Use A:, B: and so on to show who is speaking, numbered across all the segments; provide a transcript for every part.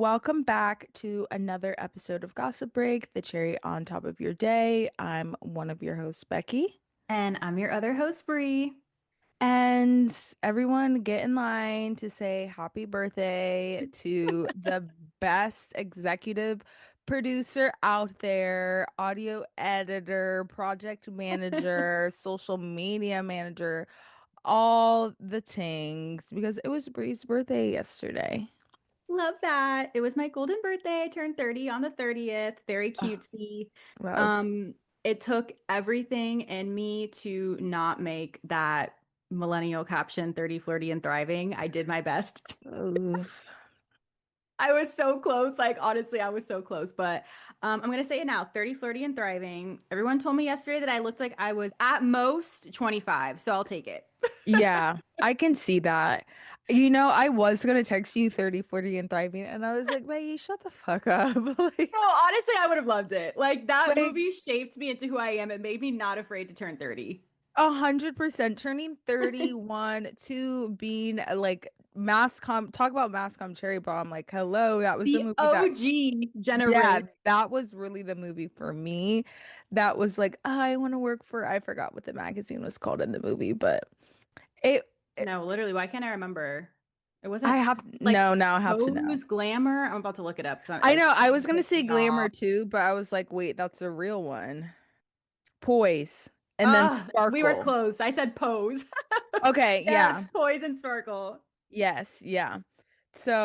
A: Welcome back to another episode of Gossip Break, the cherry on top of your day. I'm one of your hosts, Becky.
B: And I'm your other host, Bree.
A: And everyone get in line to say happy birthday to the best executive producer out there, audio editor, project manager, social media manager, all the things, because it was Bree's birthday yesterday.
B: Love that. It was my golden birthday. I turned 30 on the 30th. Very
A: Oh,
B: cutesy.
A: wow.
B: Um, it took everything in me to not make that millennial caption 30, flirty, and thriving. I did my best. I was so close. Like, honestly, I was so close. But I'm gonna say it now, 30, flirty, and thriving. Everyone told me yesterday that I looked like I was at most 25, so I'll take it.
A: Yeah, I can see that. I was gonna text you 30, 40, and thriving, and I was like, Maggie, shut the fuck up.
B: Oh, honestly, I would have loved it. Like that
A: Like
B: movie shaped me into who I am. It made me not afraid to turn 30.
A: 100% turning 31 to being like mass com talk about mass com cherry bomb. Like, hello, that was the
B: The
A: movie that
B: OG
A: yeah,
B: generation.
A: that was really the movie for me. That was like, oh, I want to work for I forgot what the magazine was called in the movie, but it
B: No, literally, why can't I remember? It
A: I
B: wasn't
A: have
B: like
A: no, now I have to know.
B: Pose Glamour. I'm about to look it up because
A: I
B: it's
A: know. I was gonna
B: pissed
A: say
B: me
A: Glamour
B: off.
A: too, but I was like, wait, that's a real one. Poise, and then
B: We were
A: Sparkle.
B: close. I said Pose.
A: Okay, yeah.
B: Yes, Poise and Sparkle.
A: Yes, yeah.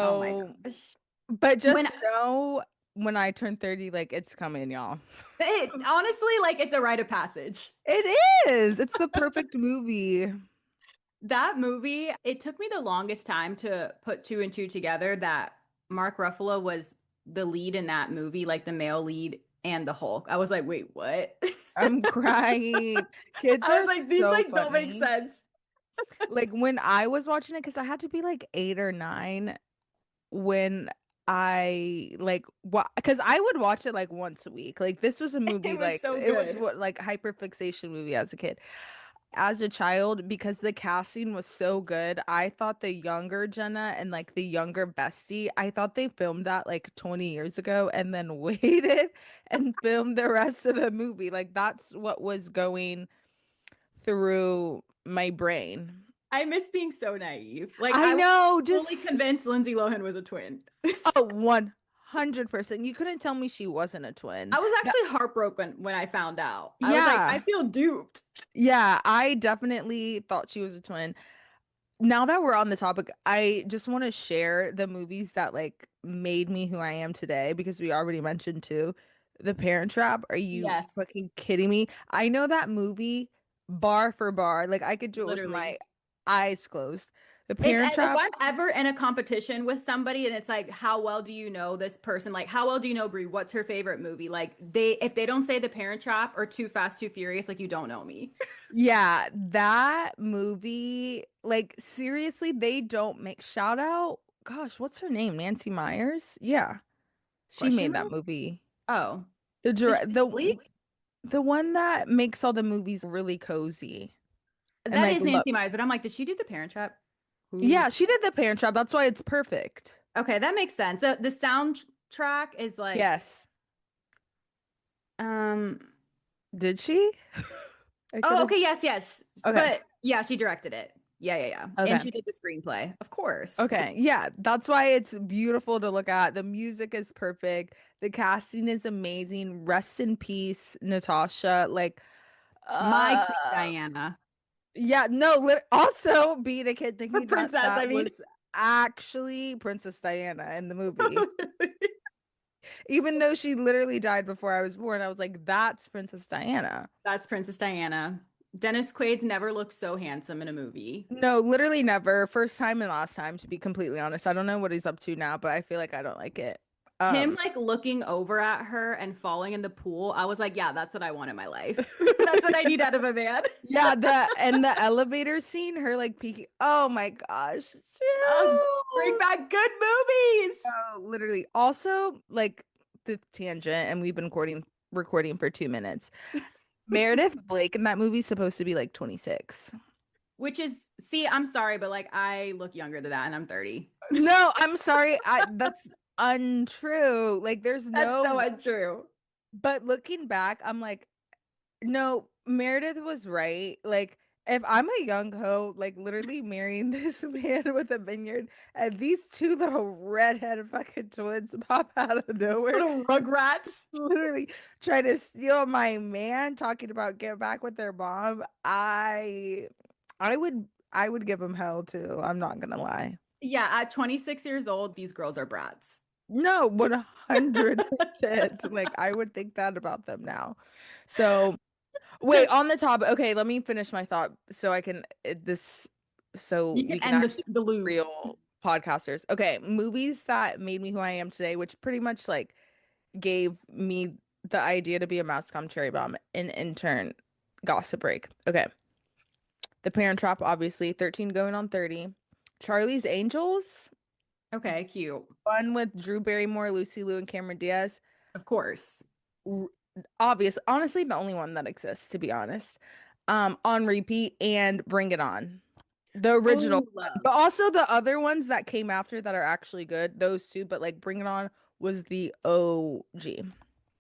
B: Oh my
A: So,
B: gosh.
A: but
B: When
A: just know when I turn 30, like it's coming, y'all.
B: it honestly, like it's a rite of passage.
A: It is. It's the perfect movie.
B: That movie, it took me the longest time to put two and two together that Mark Ruffalo was the lead in that movie, like the male lead and the Hulk. I was like, wait, what?
A: I'm crying. Kids
B: I
A: are
B: was like, these
A: so
B: like don't make
A: funny.
B: sense.
A: Like when I was watching it, because I had to be like 8 or 9 when I like what because I would watch it like once a week. Like this was a movie
B: It was
A: like
B: so
A: it was
B: good.
A: what like hyperfixation movie as a kid. As a child, because the casting was so good, I thought the younger Jenna and like the younger Bestie, I thought they filmed that like 20 years ago and then waited and filmed the rest of the movie. Like that's what was going through my brain.
B: I miss being so naive. Like
A: I
B: I was
A: know,
B: fully
A: just
B: convinced Lindsay Lohan was a twin.
A: oh, 100%. You couldn't tell me she wasn't a twin.
B: I was
A: That,
B: actually heartbroken when I found out. I was like, I
A: yeah.
B: feel duped.
A: Yeah, I definitely thought she was a twin. Now that we're on the topic, I just want to share the movies that like made me who I am today because we already mentioned two. The Parent Trap. Are you
B: Yes,
A: fucking kidding me? I know that movie bar for bar. Like I could do it with
B: literally.
A: my eyes closed. The Parent
B: If
A: Trap.
B: I'm ever in a competition with somebody and it's like, how well do you know this person? Like, how well do you know Brie? What's her favorite movie? Like, if they don't say The Parent Trap or Too Fast, Too Furious, like you don't know me.
A: Yeah, that movie, like seriously, they don't make shout out. Gosh, what's her name? Nancy Myers? Yeah. She
B: Question
A: made that
B: mark?
A: movie.
B: Oh,
A: The
B: did
A: direct
B: she
A: the
B: leak?
A: the one that makes all the movies really cozy and
B: That
A: like
B: is
A: look.
B: Nancy Myers, but I'm like, did she do The Parent Trap? Who?
A: Yeah, she did the Parent Trap. That's why it's perfect.
B: Okay, that makes sense. The soundtrack is like,
A: Yes.
B: um,
A: Did she? I could
B: oh,
A: have.
B: okay, yes, yes.
A: Okay.
B: But yeah, she directed it. Yeah, yeah, yeah. And
A: Okay.
B: she did the screenplay, of course.
A: Okay. Yeah, that's why it's beautiful to look at. The music is perfect. The casting is amazing. Rest in peace, Natasha. Like,
B: My Queen
A: uh,
B: Diana.
A: yeah, no, also being a kid
B: Her
A: thinking that
B: princess, I
A: that
B: mean.
A: was actually Princess Diana in the movie. Even though she literally died before I was born, I was like, that's Princess Diana.
B: That's Princess Diana. Dennis Quaid's never looked so handsome in a movie.
A: No, literally never. First time and last time, to be completely honest. I don't know what he's up to now, but I feel like I don't like it.
B: Him
A: Um,
B: like looking over at her and falling in the pool, I was like, yeah, that's what I want in my life. That's what I need out of a man.
A: yeah, the elevator scene, her like peeking. Oh my gosh.
B: Oh, bring
A: Chills.
B: back good movies.
A: Oh, literally. Also, like the tangent, and we've been recording for 2 minutes. Meredith Blake in that movie is supposed to be like 26.
B: Which is, see, I'm sorry, but like I look younger than that and I'm 30.
A: No, I'm sorry. I that's untrue. Like there's
B: That's so
A: no,
B: untrue.
A: but looking back, I'm like, no, Meredith was right. Like, if I'm a young hoe, like literally marrying this man with a vineyard, and these two little redhead fucking twins pop out of nowhere,
B: Little rugrats.
A: literally trying to steal my man, talking about get back with their mom, I would give them hell too. I'm not gonna lie.
B: Yeah, at 26 years old, these girls are brats.
A: No, 100%. Like I would think that about them now. So wait, on the topic. Okay, let me finish my thought so I can this so
B: You can
A: we can
B: end
A: actually
B: the
A: be
B: loop.
A: real podcasters. Okay, movies that made me who I am today, which pretty much like gave me the idea to be a mascom cherry bomb and in turn Gossip Break. Okay. The Parent Trap, obviously, 13 going on 30. Charlie's Angels,
B: Okay, cute.
A: one with Drew Barrymore, Lucy Liu, and Cameron Diaz.
B: Of course.
A: R- Obvious, honestly, the only one that exists, to be honest. On repeat and Bring It On. The original
B: Oh,
A: one.
B: love.
A: But also the other ones that came after that are actually good, those two, but like Bring It On was the OG.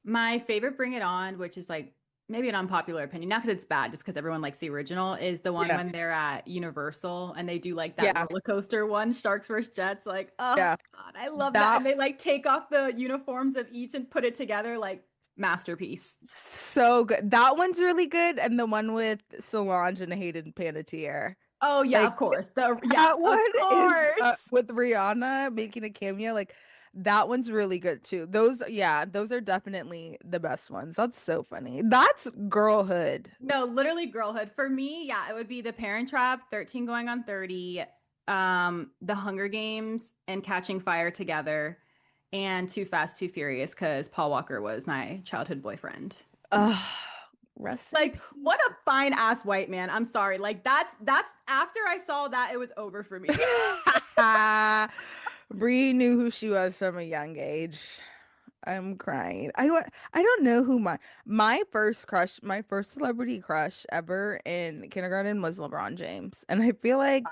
B: My favorite Bring It On, which is like maybe an unpopular opinion, not because it's bad, just because everyone likes the original, is the one
A: Yeah.
B: when they're at Universal and they do like that
A: Yeah.
B: roller coaster one, Sharks vs. Jets. Like, oh
A: Yeah.
B: God, I love that.
A: That
B: And they like take off the uniforms of each and put it together, like masterpiece.
A: so good. That one's really good. And the one with Solange and Hayden Panettiere.
B: Oh yeah,
A: Like
B: of course. Yeah,
A: that
B: of
A: one is
B: course.
A: with Rihanna making a cameo. Like that one's really good too. Those, yeah, those are definitely the best ones. That's so funny. That's girlhood.
B: No, literally girlhood. For me, yeah, it would be The Parent Trap, 13 going on 30, The Hunger Games and Catching Fire together, and Too Fast, Too Furious, because Paul Walker was my childhood boyfriend.
A: Rest in
B: Like,
A: peace.
B: what a fine ass white man. I'm sorry. Like that's after I saw that, it was over for me.
A: Bree knew who she was from a young age. I'm crying. I don't know who my first crush, my first celebrity crush ever in kindergarten was LeBron James. And I feel like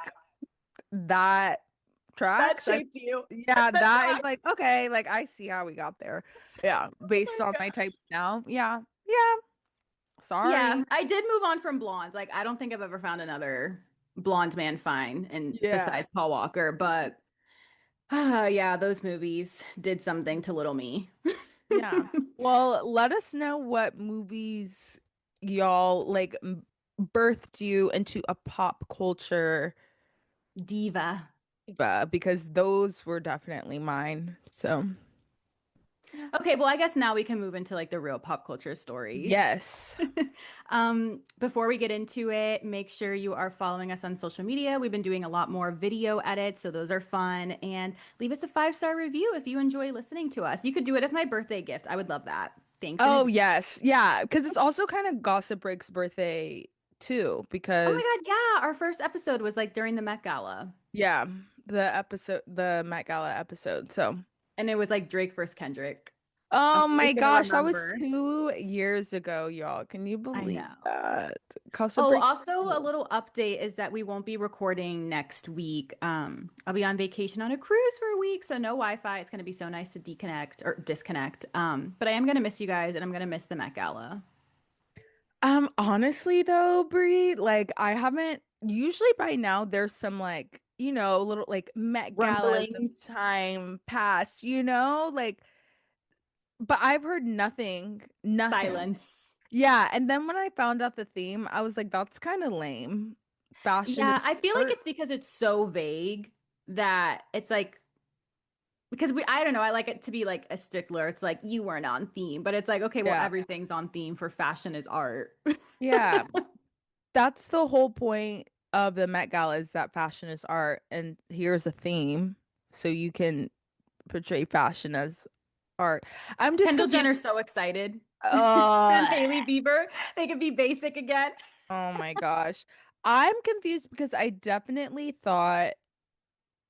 A: that
B: That
A: tracks.
B: shaped you.
A: Yeah,
B: That
A: that is like
B: tracks.
A: okay, like I see how we got there. Yeah,
B: Oh
A: based
B: my
A: on my
B: gosh.
A: types now. Yeah. Yeah.
B: Yeah,
A: Sorry.
B: I did move on from blondes. Like, I don't think I've ever found another blonde man fine, and
A: Yeah.
B: besides Paul Walker, but yeah, those movies did something to little me.
A: Yeah. Well, let us know what movies y'all like birthed you into a pop culture
B: Diva.
A: diva because those were definitely mine. So,
B: Okay, well, I guess now we can move into like the real pop culture stories.
A: yes.
B: Before we get into it, make sure you are following us on social media. We've been doing a lot more video edits, so those are fun. And leave us a 5-star review if you enjoy listening to us. You could do it as my birthday gift. I would love that. Thanks in
A: Oh,
B: advance.
A: yes. Yeah, because it's also kind of Gossip Break's birthday too
B: Oh my
A: because
B: God, yeah. Our first episode was like during the Met Gala,
A: yeah, the Met Gala episode. So,
B: and it was like Drake versus Kendrick. I'm
A: oh
B: always
A: my
B: gonna
A: gosh, that was
B: remember.
A: 2 years ago, y'all. Can you
B: I
A: believe
B: know.
A: that? Gossip
B: Oh,
A: Break.
B: also a little update is that we won't be recording next week. I'll be on vacation on a cruise for a week, so no Wi-Fi. It's gonna be so nice to deconnect or disconnect. But I am gonna miss you guys, and I'm gonna miss the Met Gala.
A: Honestly though, Brie, like I haven't usually by now there's some like, little like Met Galas of
B: Rumblings,
A: time past, like but I've heard nothing, nothing.
B: silence.
A: Yeah, and then when I found out the theme, I was like, that's kind of lame. Fashion
B: Yeah,
A: is
B: I feel like
A: art.
B: it's because it's so vague that it's like because I don't know, I like it to be like a stickler. It's like you weren't on theme, but it's like okay, well
A: Yeah.
B: everything's on theme for fashion is art.
A: Yeah. That's the whole point of the Met Gala is that fashion is art and here's a theme so you can portray fashion as art. I'm just
B: Kendall Jenner's
A: confused.
B: so excited. And
A: Uh,
B: Hailey Bieber, they could be basic again.
A: oh my gosh. I'm confused because I definitely thought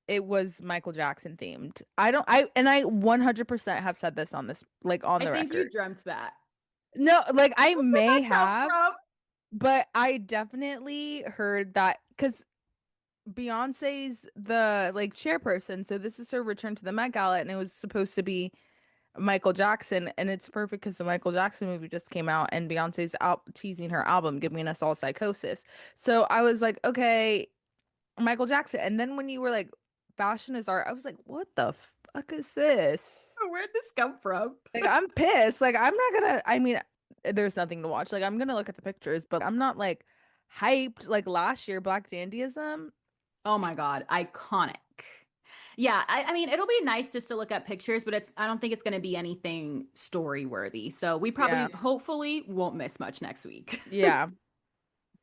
A: it was Michael Jackson themed. I 100% have said this on this, like on
B: I
A: the
B: think you
A: record.
B: dreamt that.
A: No, like I
B: Where did
A: may
B: that come
A: have,
B: from?
A: but I definitely heard that because Beyonce's the like chairperson, so this is her return to the Met Gala, and it was supposed to be Michael Jackson, and it's perfect because the Michael Jackson movie just came out, and Beyonce's out teasing her album, giving us all psychosis. So I was like, okay, Michael Jackson. And then when you were like, fashion is art, I was like, what the fuck is this?
B: Where'd this come from?
A: Like, I'm pissed. Like, I'm not gonna, I mean, there's nothing to watch. Like, I'm gonna look at the pictures, but I'm not like hyped like last year, Black Dandyism.
B: Oh my God, iconic. Yeah, I mean, it'll be nice just to look at pictures, but I don't think it's going to be anything story worthy. So we
A: Yeah.
B: probably, hopefully, won't miss much next week.
A: Yeah.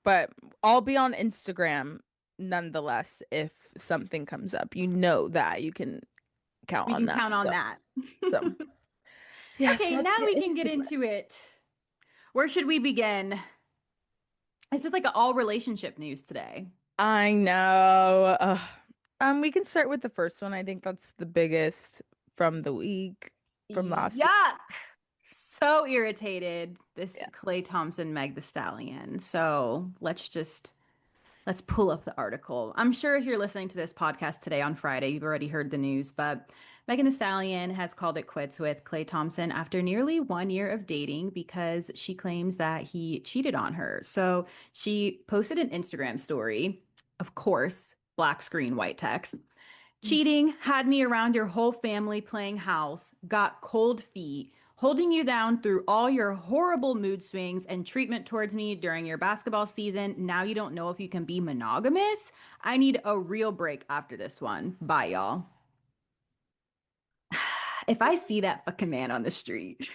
A: But I'll be on Instagram nonetheless if something comes up. You know that you can count
B: We
A: on
B: can
A: that.
B: count on that.
A: So yes,
B: Okay,
A: let's
B: now
A: get
B: we can
A: into
B: get
A: it.
B: into it. Where should we begin? This is like all relationship news today.
A: I know. We can start with the first one. I think that's the biggest from the week, from last week.
B: Yuck. So irritated. This
A: Yeah.
B: Klay Thompson, Meg the Stallion. So let's pull up the article. I'm sure if you're listening to this podcast today on Friday, you've already heard the news, but Megan Thee Stallion has called it quits with Klay Thompson after nearly 1 year of dating because she claims that he cheated on her. So she posted an Instagram story, of course, black screen, white text. Cheating had me around your whole family playing house, got cold feet, holding you down through all your horrible mood swings and treatment towards me during your basketball season. Now you don't know if you can be monogamous. I need a real break after this one. Bye, y'all. If I see that fucking man on the street,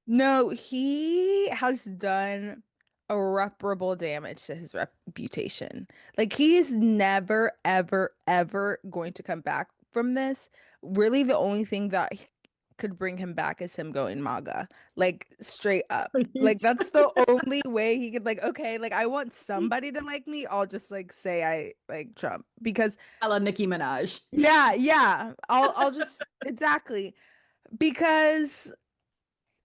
A: No, he has done irreparable damage to his reputation. Like he's never, ever, ever going to come back from this. Really, the only thing that could bring him back is him going MAGA. Like straight up. Like
B: please.
A: that's the only way he could like, okay, like I want somebody to like me. I'll just like say I like Trump because
B: I love Nicki Minaj.
A: yeah, yeah. I'll just exactly because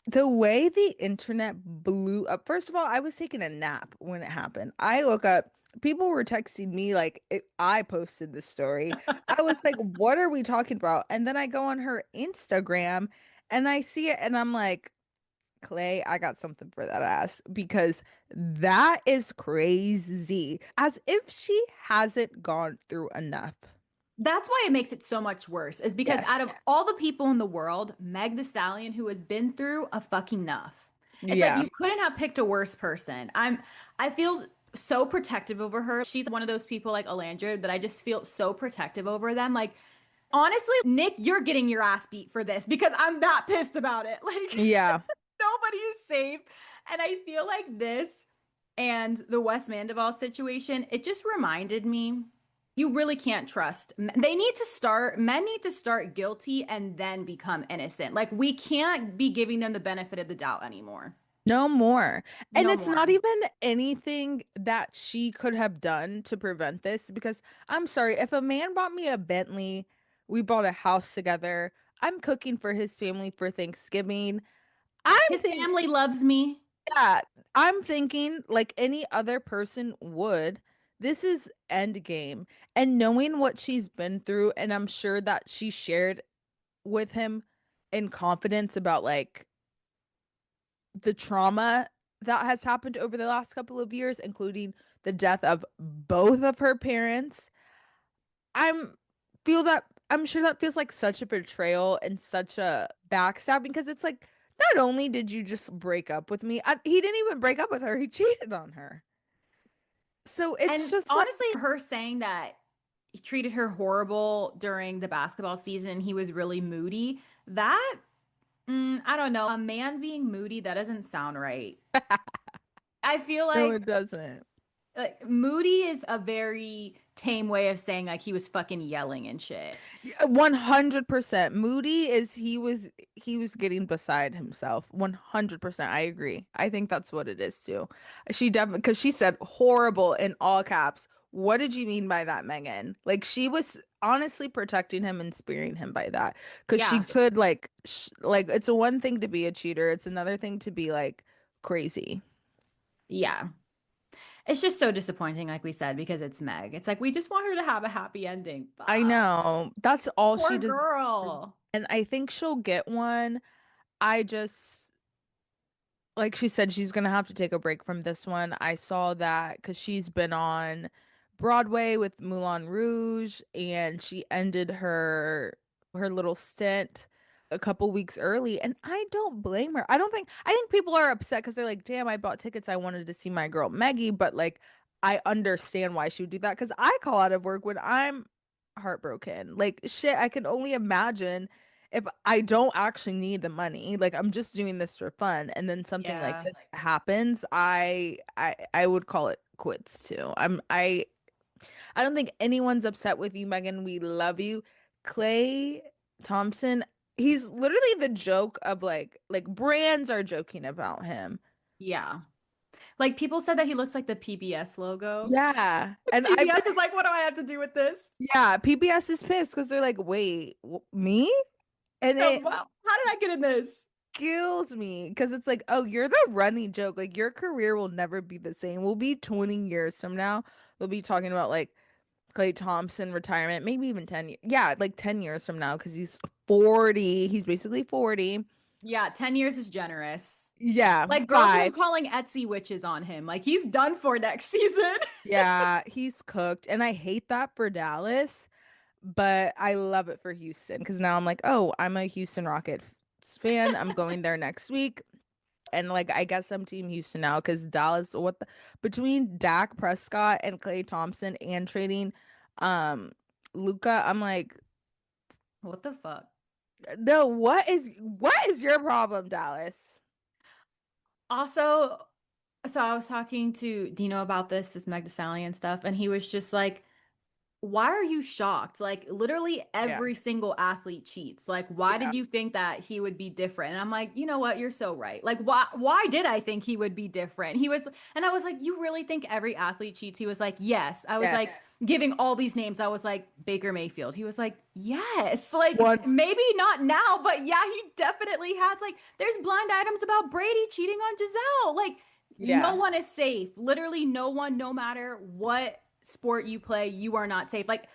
A: the way the internet blew up. First of all, I was taking a nap when it happened. I woke up, people were texting me like I posted the story. I was like, what are we talking about? And then I go on her Instagram and I see it and I'm like, Klay, I got something for that ass because that is crazy. As if she hasn't gone through enough.
B: That's why it makes it so much worse, is because out
A: Yes.
B: of all the people in the world, Meg the Stallion, who has been through a fucking enough. It's like
A: Yeah.
B: you couldn't have picked a worse person. I feel so protective over her. She's one of those people like Alandra that I just feel so protective over them. Like, honestly, Nick, you're getting your ass beat for this because I'm that pissed about it. Like,
A: Yeah.
B: nobody is safe. And I feel like this and the Wes Mandival situation, it just reminded me you really can't trust. Men need to start guilty and then become innocent. Like we can't be giving them the benefit of the doubt anymore.
A: No more. And
B: No
A: it's not
B: more.
A: even anything that she could have done to prevent this because I'm sorry, if a man bought me a Bentley, we bought a house together, I'm cooking for his family for Thanksgiving. I'm
B: His
A: thinking,
B: family loves me.
A: yeah, I'm thinking like any other person would. This is end game. And knowing what she's been through, and I'm sure that she shared with him in confidence about like the trauma that has happened over the last couple of years, including the death of both of her parents. I'm feel that I'm sure that feels like such a betrayal and such a backstabbing because it's like not only did you just break up with me, he didn't even break up with her, he cheated on her. So it's
B: And
A: just like
B: honestly, her saying that he treated her horrible during the basketball season, he was really moody. That, I don't know. A man being moody, that doesn't sound right. I feel
A: no,
B: like
A: it doesn't.
B: moody is a very tame way of saying like he was fucking yelling and shit.
A: Yeah, 100%. Moody is he was getting beside himself. 100%. I agree. I think that's what it is too. She definitely because she said horrible in all caps. What did you mean by that, Megan? Like she was honestly protecting him and spearing him by that because she
B: Yeah.
A: could like like it's a one thing to be a cheater. It's another thing to be like crazy.
B: Yeah. It's just so disappointing, like we said, because it's Meg. It's like we just want her to have a happy ending.
A: I
B: Fuck.
A: know. That's all she
B: Poor
A: deserves.
B: girl.
A: And I think she'll get one. I just, like she said, she's gonna have to take a break from this one. I saw that because she's been on Broadway with Moulin Rouge, and she ended her little stint a couple weeks early, and I don't blame her. I think people are upset because they're like, "Damn, I bought tickets. I wanted to see my girl Maggie," but like, I understand why she would do that because I call out of work when I'm heartbroken. Like, shit, I can only imagine if I don't actually need the money, like I'm just doing this for fun, and then something like
B: Yeah.
A: this happens, I would call it quits too. I don't think anyone's upset with you, Megan. We love you. Klay Thompson, he's literally the joke of like brands are joking about him.
B: Yeah. Like people said that he looks like the PBS logo.
A: Yeah. And I've been
B: PBS is like, what do I have to do with this?
A: yeah, PBS is pissed because they're like, wait, me? And it
B: Wow. How did I get in this?
A: kills me because it's like, oh, you're the running joke. Like your career will never be the same. We'll be 20 years from now. We'll be talking about like Klay Thompson retirement, maybe even 10 years. Yeah, like 10 years from now because he's 40. He's basically 40.
B: Yeah, 10 years is generous.
A: Yeah,
B: Like girls have been
A: five.
B: calling Etsy witches on him. Like he's done for next season.
A: Yeah, he's cooked. And I hate that for Dallas, but I love it for Houston because now I'm like, oh, I'm a Houston Rockets fan. I'm going there next week. And like I guess I'm Team Houston now because Dallas, between Dak Prescott and Klay Thompson and trading Luca, I'm like,
B: What the fuck?
A: no, what is your problem, Dallas?
B: Also, so I was talking to Dino about this Meg Thee Stallion stuff, and he was just like, why are you shocked? Like literally
A: Yeah,
B: every single athlete cheats. Like why
A: yeah,
B: did you think that he would be different? And I'm like, you know what? You're so right. Like why did I think he would be different? He was and I was like, you really think every athlete cheats? He was like, yes. I was like
A: yes.
B: giving all these names. I was like Baker Mayfield. He was like, yes. Like
A: One,
B: maybe not now, but yeah, he definitely has like there's blind items about Brady cheating on Giselle. Like no
A: yeah,
B: one is safe. Literally no one, no matter what sport you play, you are not safe. Like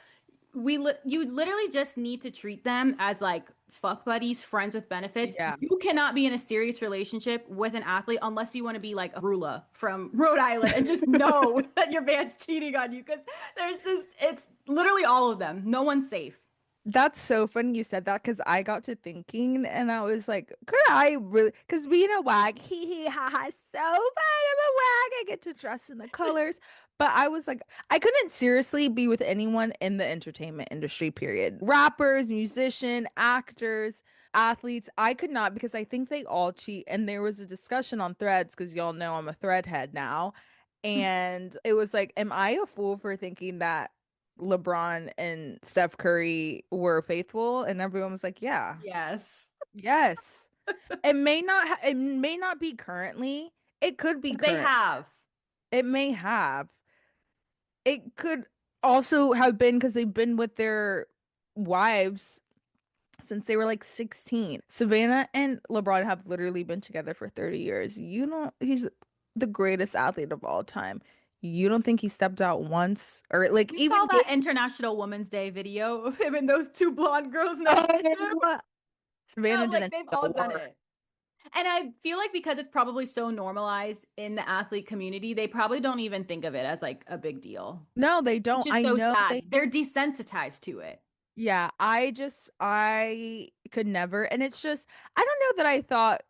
B: you literally just need to treat them as like fuck buddies, friends with benefits.
A: yeah.
B: You cannot be in a serious relationship with an athlete unless you want to be like a Rula from Rhode Island and just know that your man's cheating on you because there's just it's literally all of them. No one's safe.
A: That's so funny you said that because I got to thinking and I was like, could I really? Because being a wag, hee ha ha, so fun. I'm a wag. I get to dress in the colors. But I was like, I couldn't seriously be with anyone in the entertainment industry, period. Rappers, musician, actors, athletes. I could not because I think they all cheat. And there was a discussion on Threads because y'all know I'm a thread head now. And it was like, am I a fool for thinking that LeBron and Steph Curry were faithful? And everyone was like, yeah,
B: Yes.
A: yes. It may not be currently. It could be
B: But they
A: current.
B: have.
A: It may have. It could also have been because they've been with their wives since they were like 16. Savannah and LeBron have literally been together for 30 years. You know, he's the greatest athlete of all time. You don't think he stepped out once or like
B: You saw
A: even
B: that International Women's Day video of him and those two blonde girls next to him.
A: oh,
B: Yeah,
A: Savannah
B: like
A: didn't
B: they've
A: say a
B: all done
A: word.
B: it. And I feel like because it's probably so normalized in the athlete community, they probably don't even think of it as like a big deal.
A: No, they
B: Which
A: don't.
B: is
A: I
B: so
A: know
B: sad.
A: they
B: They're desensitized to it.
A: yeah, I could never. And it's just I don't know that I thought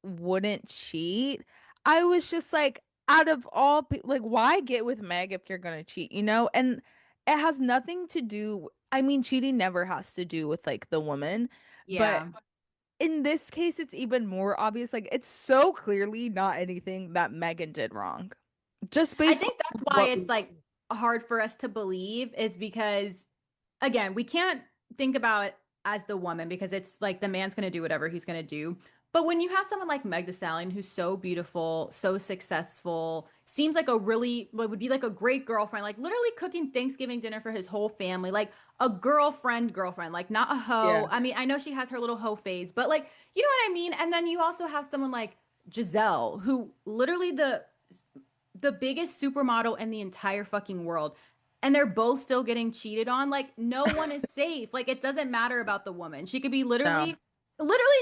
A: wouldn't cheat. I was just like out of all like why get with Meg if you're gonna cheat, you know? And it has nothing to do I mean cheating never has to do with like the woman, but
B: Yeah.
A: in this case it's even more obvious like it's so clearly not anything that Megan did wrong. Just
B: I
A: based
B: think
A: on
B: that's why
A: what
B: it's like hard for us to believe is because again, we can't think about it as the woman because it's like the man's going to do whatever he's going to do. But when you have someone like Meg Thee Stallion who's so beautiful, so successful, seems like a really what would be like a great girlfriend, like literally cooking Thanksgiving dinner for his whole family, like a girlfriend, like not a hoe.
A: yeah.
B: I mean, I know she has her little hoe phase, but like, you know what I mean? And then you also have someone like Giselle, who literally the biggest supermodel in the entire fucking world. And they're both still getting cheated on. Like, no one is safe. Like, it doesn't matter about the woman. She could be
A: No.
B: literally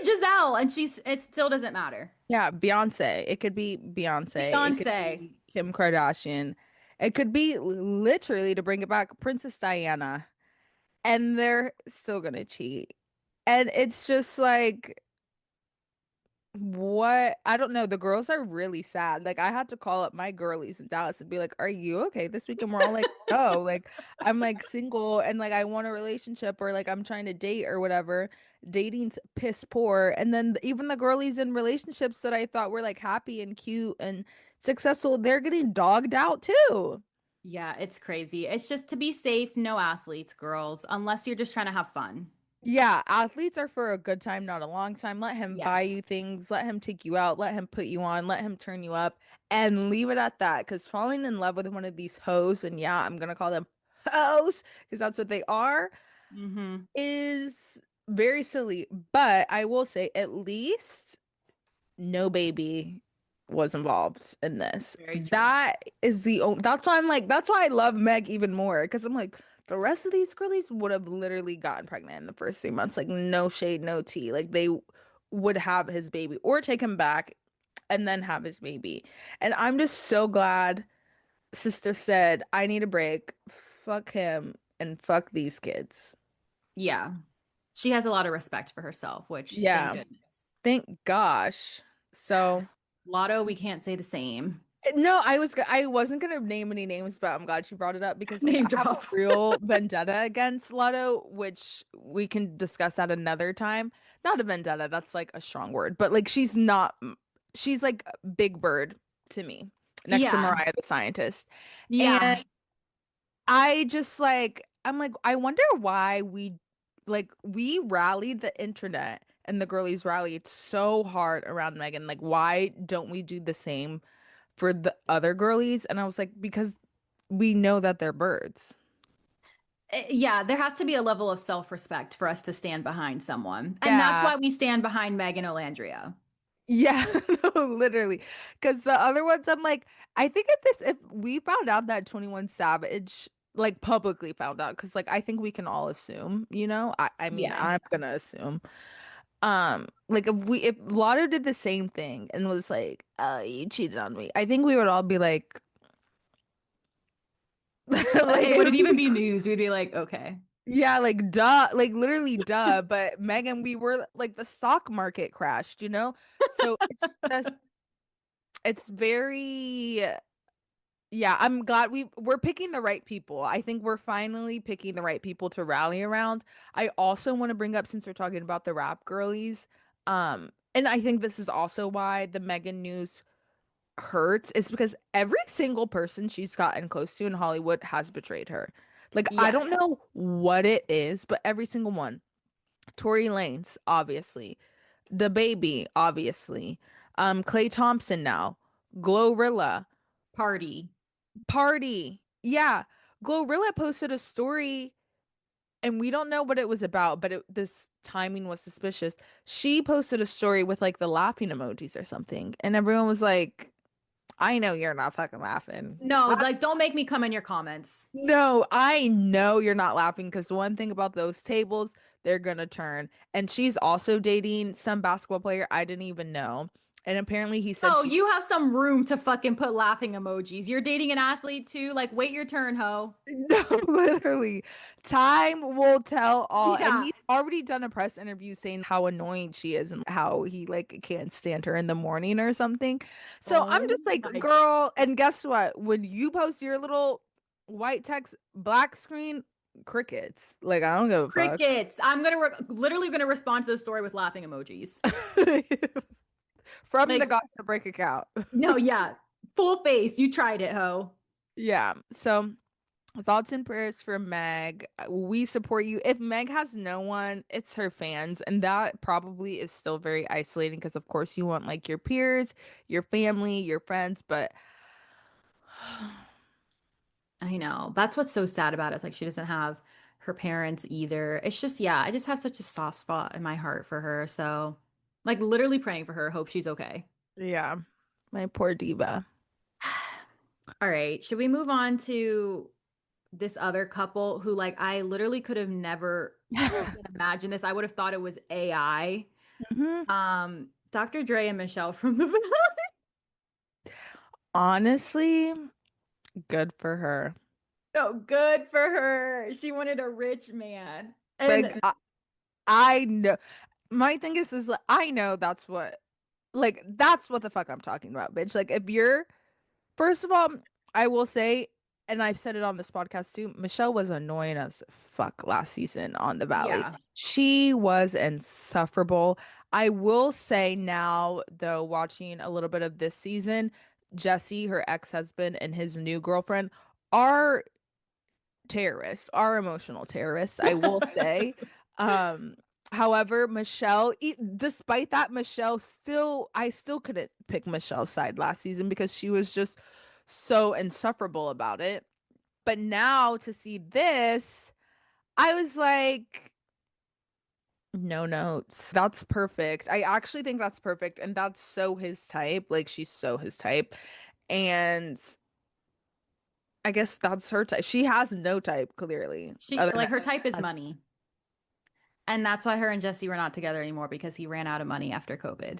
B: Giselle, and it still doesn't matter.
A: Yeah, Beyonce. It could be Beyonce. It could
B: Beyonce.
A: be Kim Kardashian. It could be literally, to bring it back, Princess Diana. And they're still gonna cheat. And it's just like, what? I don't know. The girls are really sad. Like, I had to call up my girlies in Dallas and be like, "Are you okay this week?" And we're all like, "No." Like, I'm like single and like I want a relationship, or like I'm trying to date or whatever. Dating's piss poor. And then even the girlies in relationships that I thought were like happy and cute and successful, they're getting dogged out too.
B: Yeah, it's crazy. It's just to be safe, no athletes, girls, unless you're just trying to have fun.
A: Yeah, athletes are for a good time, not a long time. Let him buy
B: Yes.
A: you things, let him take you out, let him put you on, let him turn you up, and leave it at that. Because falling in love with one of these hoes, and yeah, I'm gonna call them hoes because that's what they are,
B: Mm-hmm.
A: is very silly. But I will say, at least no baby was involved in this.
B: Very true.
A: That is the only, that's why I'm like, that's why I love Meg even more. Because I'm like, the rest of these girlies would have literally gotten pregnant in the first 3 months. Like, no shade, no tea. Like, they would have his baby or take him back and then have his baby. And I'm just so glad sister said, I need a break. Fuck him and fuck these kids.
B: Yeah. She has a lot of respect for herself, which thank
A: Yeah.
B: goodness.
A: Thank gosh. So.
B: Lotto, we can't say the same.
A: No, I wasn't gonna name any names, but I'm glad she brought it up because like
B: Name
A: I have a
B: drop.
A: real vendetta against Lotto, which we can discuss at another time. Not a vendetta, that's like a strong word, but like she's like Big Bird to me, next to
B: Yeah.
A: Mariah the Scientist.
B: Yeah.
A: And I just like I'm like I wonder why we rallied the internet and the girlies rallied so hard around Megan. Like, why don't we do the same for the other girlies? And I was like, because we know that they're birds.
B: Yeah, there has to be a level of self-respect for us to stand behind someone. And that's
A: Yeah.
B: why we stand behind Megan Olandria.
A: Yeah, no, literally. Because the other ones, I'm like, I think if we found out that 21 Savage, like publicly found out, because like I think we can all assume, I mean,
B: Yeah.
A: I'm gonna assume. Like if Lotto did the same thing and was like, you cheated on me, I think we would all be like, like
B: It
A: it
B: wouldn't
A: would
B: even
A: be
B: be news. We'd be like, okay.
A: yeah, like duh, like literally duh. But Megan, we were like the stock market crashed, you know? So it's very yeah, I'm glad we're picking the right people. I think we're finally picking the right people to rally around. I also want to bring up, since we're talking about the rap girlies, and I think this is also why the Megan news hurts, is because every single person she's gotten close to in Hollywood has betrayed her. Like, I don't
B: Yes.
A: know what it is, but every single one. Tory Lanez, obviously. The Baby, obviously. Klay Thompson now. Glorilla.
B: Party.
A: Party. Yeah. Glorilla posted a story and we don't know what it was about, but this timing was suspicious. She posted a story with like the laughing emojis or something, and everyone was like, I know you're not fucking laughing.
B: No, like don't make me come in your comments.
A: No, I know you're not laughing because one thing about those tables, they're gonna turn. And she's also dating some basketball player I didn't even know. And apparently he said
B: Oh,
A: she,
B: you have some room to fucking put laughing emojis. You're dating an athlete too. Like, wait your turn, ho.
A: no, literally, time will tell all. And
B: Yeah.
A: he's already done a press interview saying how annoying she is and how he like can't stand her in the morning or something. So I'm
B: Oh
A: just like,
B: my God.
A: girl, and guess what? When you post your little white text black screen, crickets. Like, I don't give a fuck.
B: Crickets. I'm gonna literally gonna respond to the story with laughing emojis.
A: From the
B: Like,
A: Gossip Break account.
B: no, yeah. Full face. You tried it, ho.
A: Yeah. So thoughts and prayers for Meg. We support you. If Meg has no one, it's her fans. And that probably is still very isolating because, of course, you want like your peers, your family, your friends. But
B: I know. That's what's so sad about it. It's like she doesn't have her parents either. It's just, yeah, I just have such a soft spot in my heart for her. So, like, literally praying for her. Hope she's okay.
A: yeah, my poor diva.
B: All right. Should we move on to this other couple who, like, I literally could have never even imagined this. I would have thought it was AI.
A: Mhm.
B: Dr. Dre and Michelle from the Valley.
A: Honestly, good for her.
B: So good for her. She wanted a rich man.
A: Like
B: And
A: I know my thing is like, I know that's what the fuck I'm talking about, bitch. Like if you're first of all, I will say, and I've said it on this podcast too, Michelle was annoying as fuck last season on the Valley.
B: yeah,
A: She was insufferable. I will say now, though, watching a little bit of this season, Jesse, her ex-husband, and his new girlfriend are terrorists, are emotional terrorists, I will say. Um, however, despite that, I still couldn't pick Michelle's side last season because she was just so insufferable about it. But now to see this, I was like, no notes. That's perfect. I actually think that's perfect. And that's so his type. Like, she's so his type. And I guess that's her type. She has no type, clearly,
B: she
A: other
B: like her type is
A: than
B: money. And that's why her and Jesse were not together anymore because he ran out of money after COVID.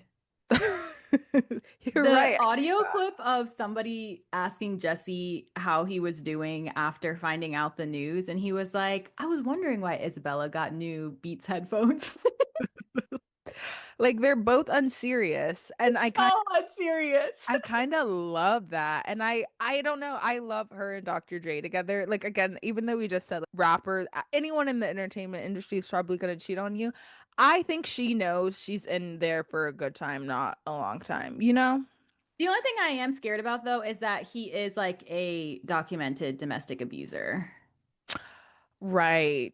A: You're
B: The
A: right.
B: audio clip of somebody asking Jesse how he was doing after finding out the news, and he was like, I was wondering why Isabella got new Beats headphones.
A: Like they're both unserious, and
B: So unserious.
A: I kind of love that. And I don't know, I love her and Dr. Dre together. Like again, even though we just said like, rappers, anyone in the entertainment industry is probably gonna cheat on you. I think she knows she's in there for a good time, not a long time, you know?
B: The only thing I am scared about though is that he is like a documented domestic abuser.
A: Right.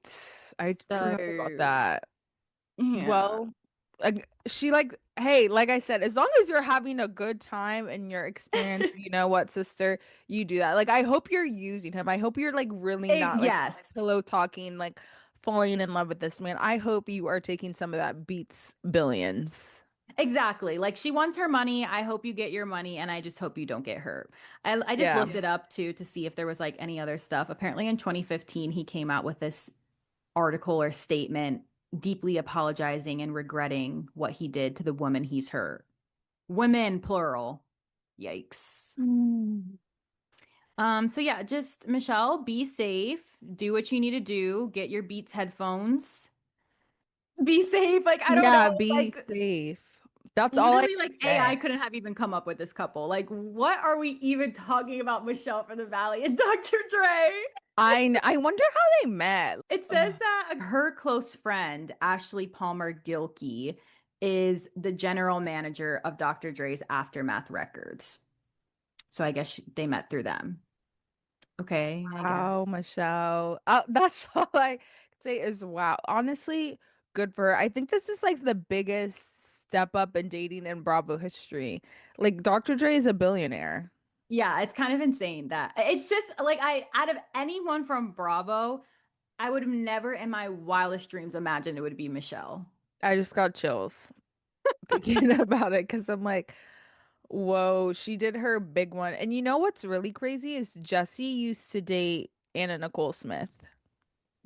A: I forgot about
B: So,
A: that.
B: yeah.
A: Well, like hey, like I said, as long as you're having a good time and you're experiencing, you know what, sister, you do that. Like I hope you're using him. I hope you're like really not like
B: Yes.
A: pillow talking, like falling in love with this man. I hope you are taking some of that Beats billions.
B: Exactly. Like she wants her money. I hope you get your money, and I just hope you don't get hurt. I just
A: Yeah.
B: looked it up too to see if there was like any other stuff. Apparently in 2015, he came out with this article or statement deeply apologizing and regretting what he did to the woman he's hurt. Women, plural. Yikes.
A: Mm.
B: So yeah, just Michelle, be safe, do what you need to do, get your Beats headphones. Be safe. Like, I don't know.
A: Yeah, be
B: Like,
A: safe. That's all I
B: literally,
A: can
B: like
A: say.
B: AI couldn't have even come up with this couple. Like, what are we even talking about Michelle from the Valley and Dr. Dre?
A: I wonder how they met.
B: It says that her close friend, Ashley Palmer Gilkey, is the general manager of Dr. Dre's Aftermath Records. So I guess they met through them. Okay, I
A: Wow,
B: guess.
A: Michelle. That's all I can say is wow. Honestly, good for her. I think this is like the biggest step up in dating in Bravo history. Like Dr. Dre is a billionaire.
B: Yeah, it's kind of insane that it's just like out of anyone from Bravo, I would have never in my wildest dreams imagined it would be Michelle.
A: I just got chills thinking about it because I'm like, whoa, she did her big one. And you know what's really crazy is Jesse used to date Anna Nicole Smith.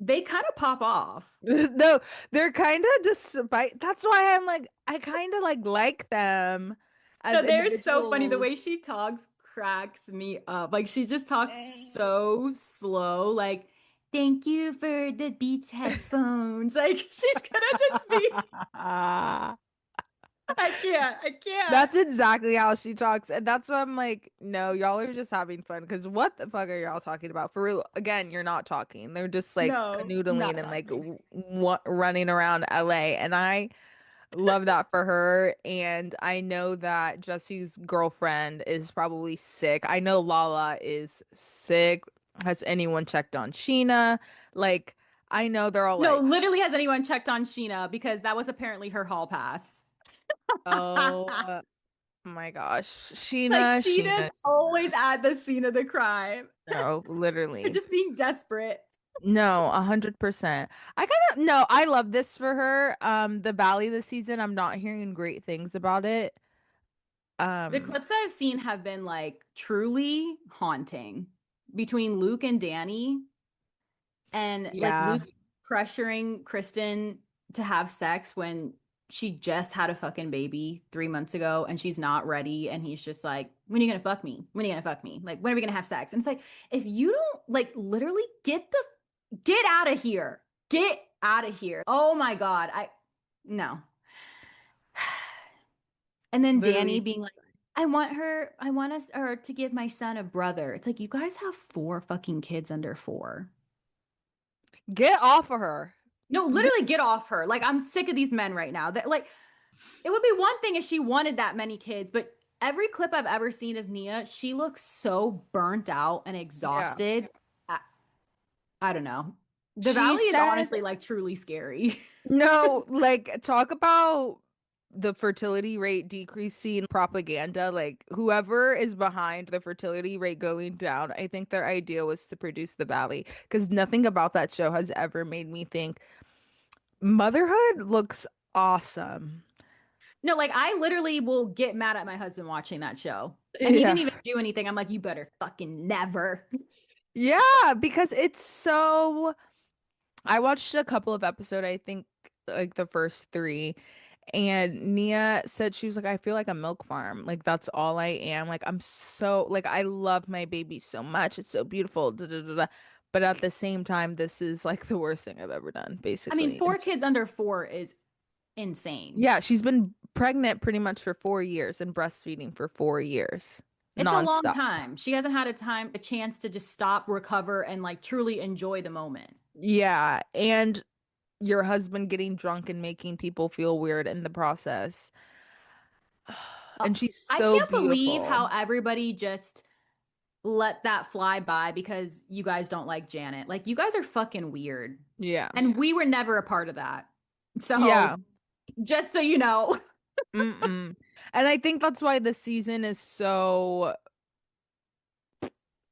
B: They kind of pop off.
A: No, they're kind of despite. That's why I'm like, I kind of like them
B: No,
A: as
B: they're so funny. The
A: individuals.
B: way she talks cracks me up. Like she just talks
A: Eh.
B: so slow. Like, thank you for the Beats headphones. Like she's gonna just be. I can't. I can't.
A: That's exactly how she talks. And that's why I'm like, no, y'all are just having fun. Because what the fuck are y'all talking about? For real, again, you're not talking. They're just like
B: No,
A: canoodling
B: not
A: and like
B: talking.
A: running around LA. And I love that for her. And I know that Jesse's girlfriend is probably sick. I know Lala is sick. Has anyone checked on Sheena? Like, I know they're all
B: No,
A: like,
B: literally, has anyone checked on Sheena because that was apparently her hall pass.
A: oh my gosh,
B: Like
A: Sheena,
B: Sheena's
A: Sheena.
B: always at the scene of the crime,
A: No, literally.
B: just being desperate.
A: No, 100%. I kind of no, I love this for her. The Valley this season, I'm not hearing great things about it.
B: The
A: Um,
B: clips that I've seen have been like truly haunting between Luke and Danny, and like
A: yeah.
B: Luke pressuring Kristen to have sex when she just had a fucking baby 3 months ago and she's not ready. And he's just like, when are you gonna fuck me? When are you gonna fuck me? Like, when are we gonna have sex? And it's like, if you don't like literally get out of here. Get out of here. Oh my God. No. And then Danny
A: Literally,
B: being like, I want us or to give my son a brother. It's like you guys have four fucking kids under four.
A: get off of her.
B: No, literally get off her. Like I'm sick of these men right now. That like it would be one thing if she wanted that many kids, but every clip I've ever seen of Nia, she looks so burnt out and
A: Yeah.
B: exhausted. I, I don't know. The
A: She
B: Valley is
A: said,
B: honestly like truly scary.
A: no, like, talk about the fertility rate decreasing propaganda. Like, whoever is behind the fertility rate going down, I think their idea was to produce the Valley because nothing about that show has ever made me think motherhood looks awesome.
B: No, like I literally will get mad at my husband watching that show. And he didn't
A: Yeah.
B: even do anything. I'm like, you better fucking never.
A: Yeah, because it's so I watched a couple of episodes, I think like the first three, and Nia said she was like, I feel like a milk farm. Like that's all I am. Like I'm so like I love my baby so much. It's so beautiful. Da, da, da, da. But at the same time, this is like the worst thing I've ever done,
B: I mean,
A: basically.
B: four kids under four is insane.
A: Yeah, she's been pregnant pretty much for 4 years and breastfeeding for 4 years,
B: It's a long
A: nonstop.
B: time. She hasn't had a chance to just stop, recover, and like truly enjoy the moment.
A: Yeah, and your husband getting drunk and making people feel weird in the process.
B: Uh,
A: And she's
B: I
A: so
B: can't believe
A: beautiful.
B: how everybody just let that fly by because you guys don't like Janet. Like, you guys are fucking weird.
A: Yeah.
B: And we were never a part of that. So,
A: Yeah.
B: just so you know.
A: Mm-mm. And I think that's why this season is so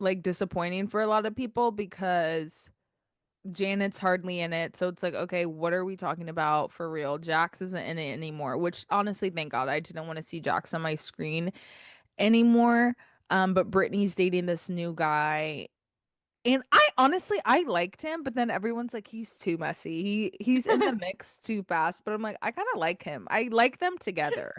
A: like disappointing for a lot of people because Janet's hardly in it. So it's like, okay, what are we talking about for real? Jax isn't in it anymore, which honestly, thank God, I didn't want to see Jax on my screen anymore. But Brittany's dating this new guy. And I honestly I liked him, but then everyone's like he's too messy. He's in the mix too fast, but I'm like I kind of like him. I like them together.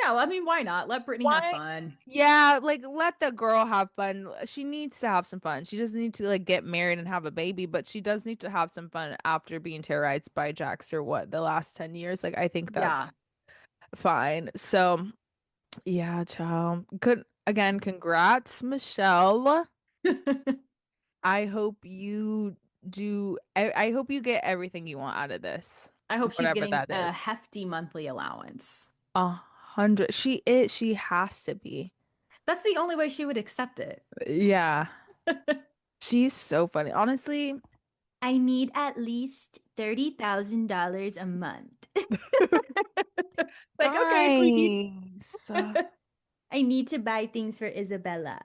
B: Yeah, well, I mean, why not? Let Brittany have
A: Why?
B: fun.
A: Yeah, like let the girl have fun. She needs to have some fun. She doesn't need to like get married and have a baby, but she does need to have some fun after being terrorized by Jax for what, the last 10 years. Like I think
B: Yeah.
A: that's fine. So, yeah, ciao. Good again, congrats, Michelle. I hope you I hope you get everything you want out of this,
B: I hope she's
A: whatever
B: getting
A: that
B: a
A: is.
B: hefty monthly allowance.
A: 100. She has to be.
B: That's the only way she would accept it.
A: Yeah. She's so funny. Honestly,
B: I need at least $30,000 a month. Like, okay, sweetie.
A: nice.
B: I need to buy things for Isabella.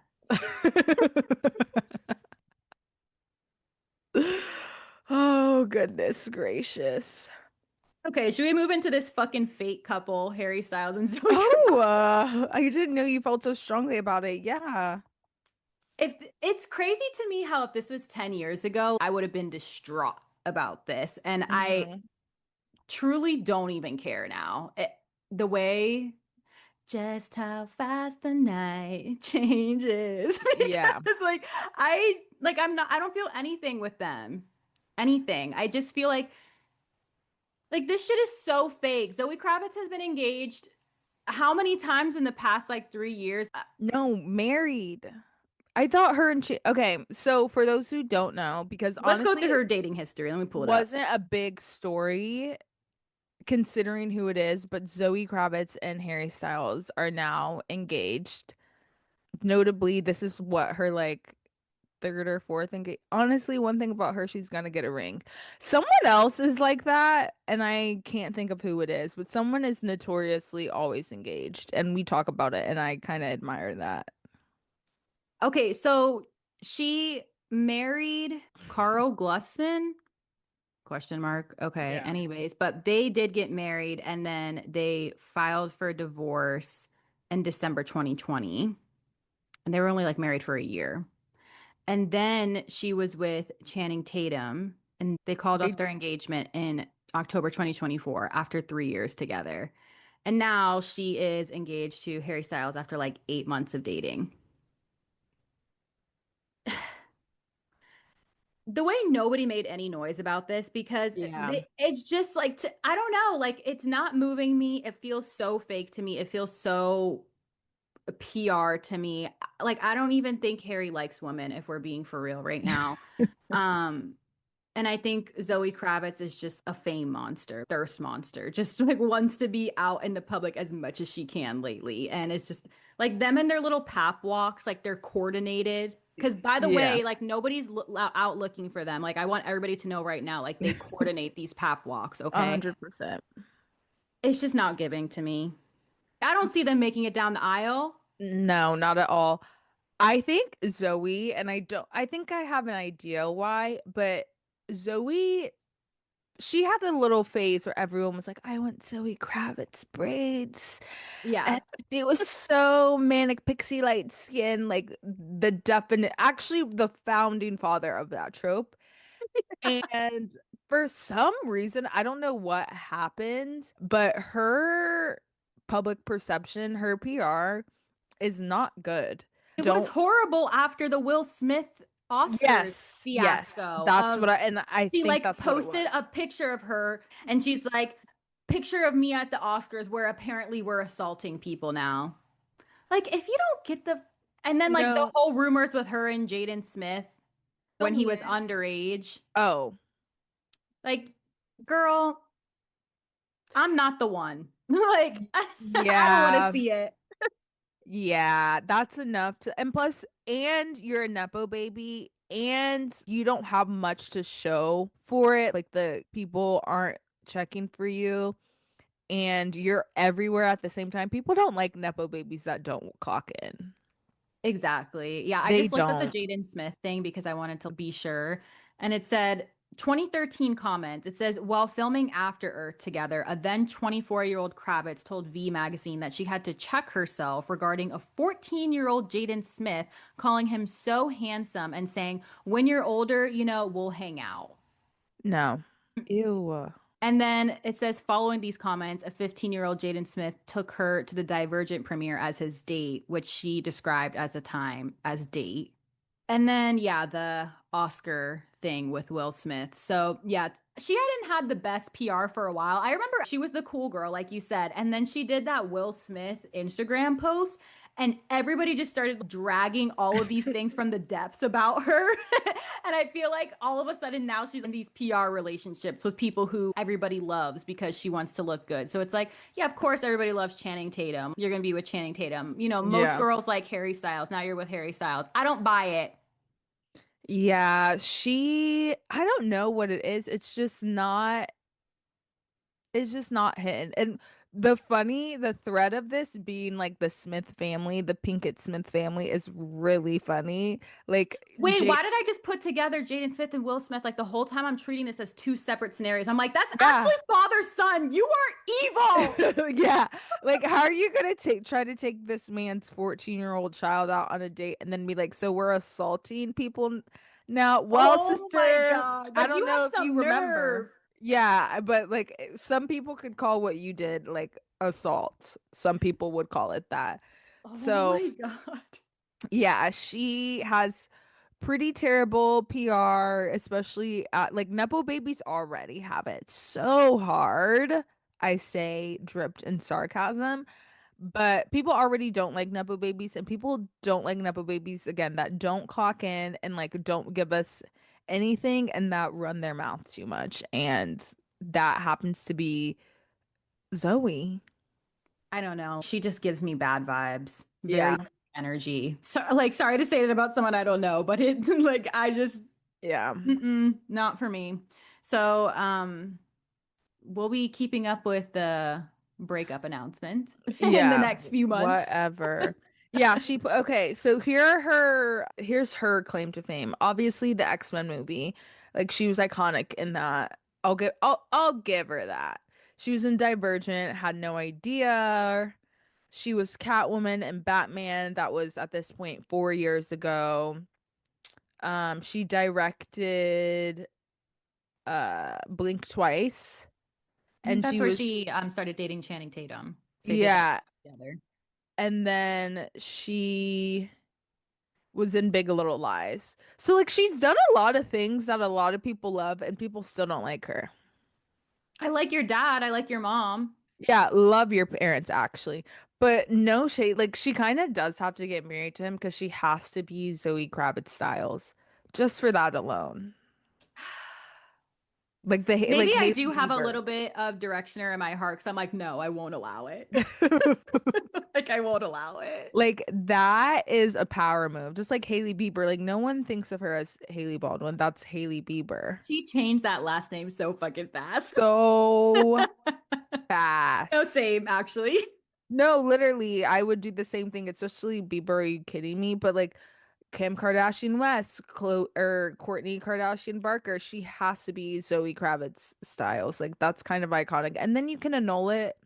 A: Oh, goodness gracious.
B: Okay, should we move into this fucking fake couple, Harry Styles and Zoe
A: Oh,
B: Kravitz?
A: I didn't know you felt so strongly about it. Yeah.
B: If it's crazy to me how if this was 10 years ago, I would have been distraught about this. And I
A: Hmm.
B: truly don't even care now. The way just how fast the night changes.
A: Yeah.
B: Because I don't feel anything with them. Anything. I just feel like this shit is so fake. Zoe Kravitz has been engaged how many times in the past like 3 years?
A: No, married. I thought her and she, okay, so for those who don't know, because
B: Let's go
A: honestly,
B: through
A: it
B: her dating history. Let me pull it up.
A: wasn't a big story considering who it is, but Zoe Kravitz and Harry Styles are now engaged. Notably, this is what her like third or fourth engagement. Honestly, one thing about her, she's gonna get a ring. Someone else is like that, and I can't think of who it is, but someone is notoriously always engaged, and we talk about it, and I kind of admire that.
B: Okay, so she married Carl Glusman? Question mark. Okay,
A: Yeah.
B: anyways, but they did get married and then they filed for divorce. in December 2020. And they were only like married for a year. And then she was with Channing Tatum, and they called off
A: Wait,
B: their engagement in October 2024 after 3 years together. And now she is engaged to Harry Styles after like 8 months of dating. The way nobody made any noise about this because
A: yeah.
B: it's just like, I don't know, like it's not moving me. It feels so fake to me. It feels so PR to me. Like I don't even think Harry likes women if we're being for real right now. Um and I think Zoe Kravitz is just a fame monster, thirst monster, just like wants to be out in the public as much as she can lately. And it's just like them and their little pap walks, like they're coordinated. Because by the
A: Yeah.
B: way, like nobody's out looking for them. Like I want everybody to know right now, like they coordinate these pap walks, okay?
A: 100%.
B: It's just not giving to me. I don't see them making it down the aisle.
A: No, not at all. I think Zoe, and I think I have an idea why, but Zoe, she had a little phase where everyone was like, I want Zoe Kravitz braids. And
B: Yeah.
A: it was so manic pixie light skin, like the definite, actually, the founding father of that trope. And for some reason, I don't know what happened, but her public perception, her PR is not good.
B: It was
A: Don't,
B: horrible after the Will Smith Oscars
A: yes,
B: fiasco
A: that's what
B: of
A: and I
B: she
A: think
B: like
A: that's what it
B: posted a
A: was.
B: picture of her and she's like, picture of me at the Oscars where apparently we're assaulting people now. Like, if you don't get the, and then like the
A: No,
B: whole rumors with her and Jaden Smith
A: fill
B: when he
A: me
B: was
A: in.
B: underage,
A: Oh,
B: like, girl, I'm not the one. Like, I don't want to
A: yeah.
B: see it.
A: Yeah, that's enough to, and plus, and you're a Nepo baby, and you don't have much to show for it. Like the people aren't checking for you, and you're everywhere at the same time. People don't like Nepo babies that don't clock in.
B: Exactly. Yeah, I
A: They
B: just looked at the
A: don't.
B: Jaden Smith thing because I wanted to be sure. And it said 2013 comments. It says, while filming After Earth together, a then 24-year-old Kravitz told V Magazine that she had to check herself regarding a 14-year-old Jaden Smith calling him so handsome and saying, when you're older, we'll hang out.
A: No. Ew.
B: And then it says, following these comments, a 15-year-old Jaden Smith took her to the Divergent premiere as his date, which she described as the time as date. And then, yeah, the Oscar thing with Will Smith. So, yeah, she hadn't had the best PR for a while. I remember she was the cool girl, like you said. And then she did that Will Smith Instagram post, and everybody just started dragging all of these things from the depths about her. And I feel like all of a sudden now she's in these PR relationships with people who everybody loves because she wants to look good. So it's like, yeah, of course everybody loves Channing Tatum. You're going to be with Channing Tatum. Most
A: Yeah.
B: girls like Harry Styles. Now you're with Harry Styles. I don't buy it.
A: I don't know what it is. It's just not hitting. And the thread of this being like the Smith family, the Pinkett Smith family is really funny. Like
B: Wait,
A: Jade,
B: why did I just put together Jaden Smith and Will Smith? Like the whole time I'm treating this as two separate scenarios. I'm like, that's
A: yeah.
B: actually father son. You are evil.
A: Yeah. Like how are you gonna try to take this man's 14-year-old child out on a date and then be like, so we're assaulting people now? Well,
B: Oh my
A: sister,
B: God.
A: I
B: Like
A: don't
B: you have
A: know if you
B: some nerve.
A: remember. Yeah, but like some people could call what you did like assault. Some people would call it that.
B: Oh
A: So,
B: my God.
A: yeah, she has pretty terrible PR, especially like Nepo babies already have it so hard. I say dripped in sarcasm, but people already don't like Nepo babies, and people don't like Nepo babies again that don't clock in and like don't give us anything and that run their mouth too much. And that happens to be Zoe.
B: I don't know. She just gives me bad vibes.
A: Yeah.
B: Very energy. So like sorry to say that about someone I don't know, but it's like I just
A: Yeah.
B: not for me. So, we'll be keeping up with the breakup announcement in the
A: Yeah,
B: next few months.
A: whatever. Yeah, okay, so here's her claim to fame. Obviously the X-Men movie. Like she was iconic in that. I'll give her that. She was in Divergent, had no idea. She was Catwoman and Batman. That was at this point 4 years ago. She directed Blink Twice, and
B: That's
A: she
B: where
A: was,
B: she started dating Channing Tatum. So they did that
A: yeah,
B: together.
A: and then she was in Big Little Lies. So like she's done a lot of things that a lot of people love and people still don't like her.
B: I like your dad. I like your mom.
A: Yeah, love your parents actually. But no shade, like she kind of does have to get married to him because she has to be Zoe Kravitz Styles just for that alone. Like
B: Maybe
A: like
B: I
A: Hailey
B: do have a
A: Bieber.
B: little bit of directioner in my heart because I'm like, no, I won't allow it. Like, I won't allow it.
A: Like that is a power move. Just like Hailey Bieber. Like no one thinks of her as Hailey Baldwin. That's Hailey Bieber.
B: She changed that last name so fucking fast.
A: So
B: No,
A: fast.
B: same, actually.
A: No, literally, I would do the same thing, especially Bieber. Are you kidding me? But like Kim Kardashian West, or Courtney Kardashian Barker, she has to be Zoe Kravitz Styles. Like that's kind of iconic. And then you can annul it,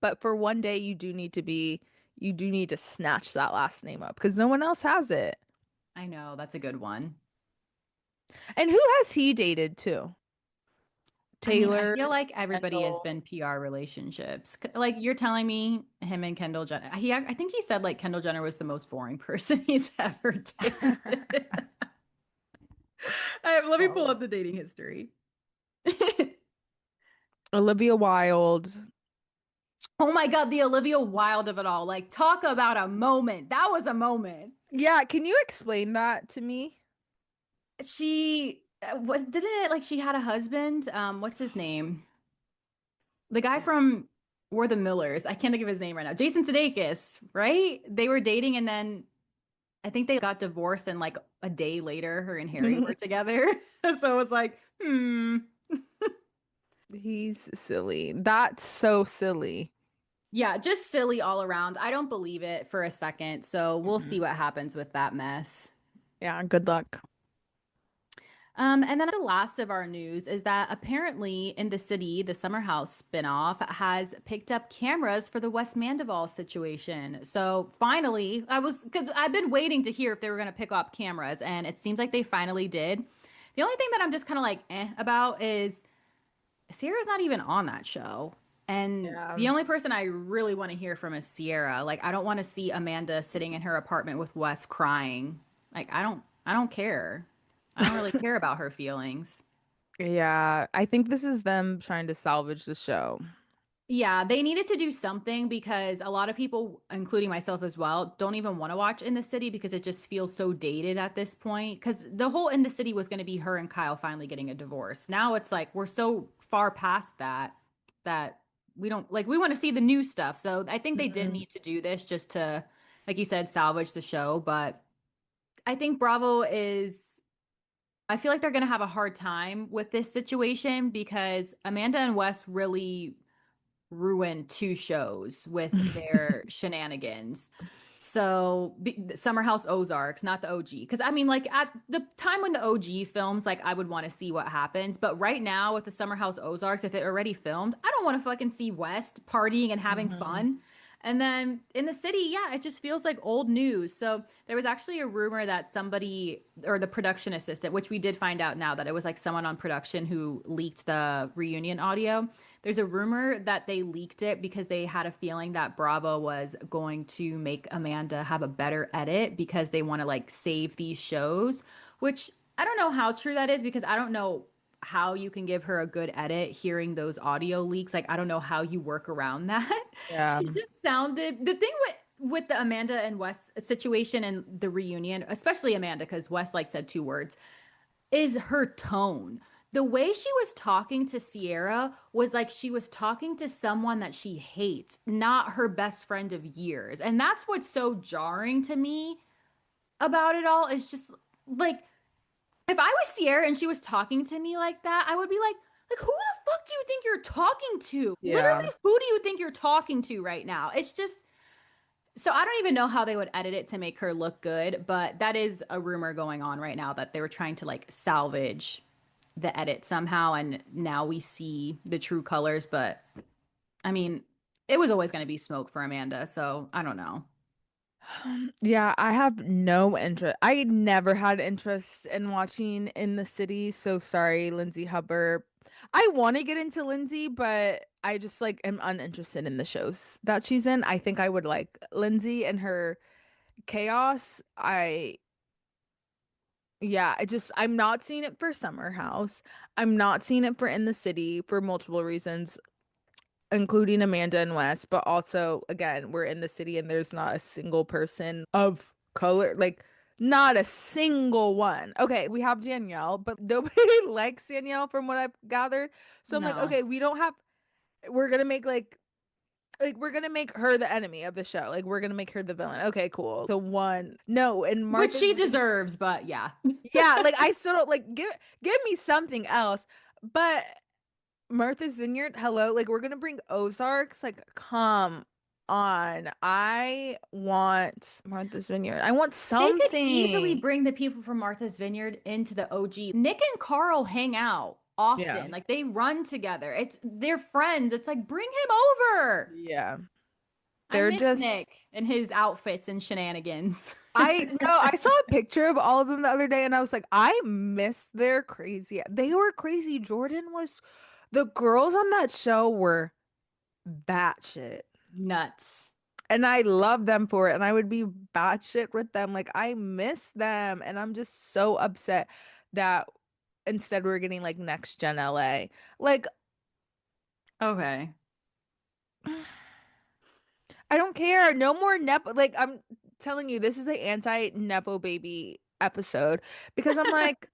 A: but for one day you do need to snatch that last name up because no one else has it.
B: I know, that's a good one.
A: And who has he dated too?
B: I mean, I
A: Taylor,
B: feel like everybody has
A: Kendall.
B: been PR relationships. Like you're telling me him and Kendall Jenner. I think he said like Kendall Jenner was the most boring person he's ever dated. Let me pull up
A: Oh.
B: the dating history.
A: Olivia Wilde.
B: Oh my God, the Olivia Wilde of it all. Like, talk about a moment. That was a moment.
A: Yeah, can you explain that to me?
B: She was, didn't it like she had a husband? What's his name? The guy from We're the Millers. I can't think of his name right now. Jason Sudeikis, right? They were dating and then I think they got divorced and like a day later, her and Harry were together. So it was like, hmm.
A: He's silly. That's so silly.
B: Yeah, just silly all around. I don't believe it for a second. So we'll see
A: Mm-mm.
B: what happens with that mess.
A: Yeah, good luck.
B: And then the last of our news is that apparently in the city, the Summer House spinoff has picked up cameras for the West Mandival situation. So finally, because I've been waiting to hear if they were going to pick up cameras, and it seems like they finally did. The only thing that I'm just kind of like about is Sierra's not even on that show. And
A: Yeah.
B: the only person I really want to hear from is Sierra. Like, I don't want to see Amanda sitting in her apartment with Wes crying. Like, I don't care. I don't really care about her feelings.
A: Yeah, I think this is them trying to salvage the show.
B: Yeah, they needed to do something because a lot of people, including myself as well, don't even want to watch In the City because it just feels so dated at this point. Because the whole In the City was going to be her and Kyle finally getting a divorce. Now it's like we're so far past that we don't like we want to see the new stuff. So I think they did
A: Mhm.
B: need to do this just to, like you said, salvage the show. But I think Bravo is. I feel like they're going to have a hard time with this situation because Amanda and Wes really ruined two shows with their shenanigans. So Summer House Ozarks, not the OG. Because I mean, like at the time when the OG films, like I would want to see what happens. But right now with the Summer House Ozarks, if it already filmed, I don't want to fucking see West partying and having
A: Mhm.
B: fun. And then in the city, yeah, it just feels like old news. So there was actually a rumor that somebody or the production assistant, which we did find out now that it was like someone on production who leaked the reunion audio. There's a rumor that they leaked it because they had a feeling that Bravo was going to make Amanda have a better edit because they want to like save these shows, which I don't know how true that is because I don't know how you can give her a good edit hearing those audio leaks. Like I don't know how you work around that.
A: Yeah.
B: She just sounded the thing with the Amanda and Wes situation and the reunion, especially Amanda because Wes like said two words is her tone. The way she was talking to Sierra was like she was talking to someone that she hates, not her best friend of years. And that's what's so jarring to me about it all is just like if I was Sierra and she was talking to me like that, I would be like who the fuck do you think you're talking to?
A: Yeah.
B: Literally, who do you think you're talking to right now? It's just so I don't even know how they would edit it to make her look good, but that is a rumor going on right now that they were trying to like salvage the edit somehow and now we see the true colors, but I mean, It was always going to be smoke for Amanda, so I don't know.
A: Yeah, I have no interest. I never had interest in watching In the City. So sorry, Lindsay Hubbard. I want to get into Lindsay, but I just like am uninterested in the shows that she's in. I think I would like Lindsay and her chaos. Yeah, I'm not seeing it for Summer House. I'm not seeing it for In the City for multiple reasons, including Amanda and Wes, but also again, we're in the city and there's not a single person of color, like not a single one. Okay, we have Danielle, but nobody likes Danielle from what I've gathered. So I'm like,
B: No.
A: okay, we're gonna make we're gonna make her the enemy of the show. Like we're gonna make her the villain. Okay, cool. The one. No, and
B: Which
A: Martha's
B: she deserves, but yeah.
A: yeah, like I still don't like give me something else. But Martha's Vineyard, hello. Like we're gonna bring Ozarks. Like, come on. I want Martha's Vineyard. I want
B: They could easily
A: something.
B: bring the people from Martha's Vineyard into the OG. Nick and Carl hang out
A: Yeah.
B: often. Like they run together. They're friends. It's like bring him over.
A: Yeah.
B: I
A: They're
B: miss
A: just
B: Nick and his outfits and shenanigans.
A: I know I saw a picture of all of them the other day and I was like, I miss their crazy. They were crazy. Jordan was the girls on that show were batshit.
B: Nuts.
A: And I love them for it. And I would be batshit with them. Like I miss them. And I'm just so upset that instead we're getting like next gen LA. Like,
B: Okay.
A: I don't care. No more Nepo. Like, I'm telling you, this is the anti-Nepo baby episode because I'm like,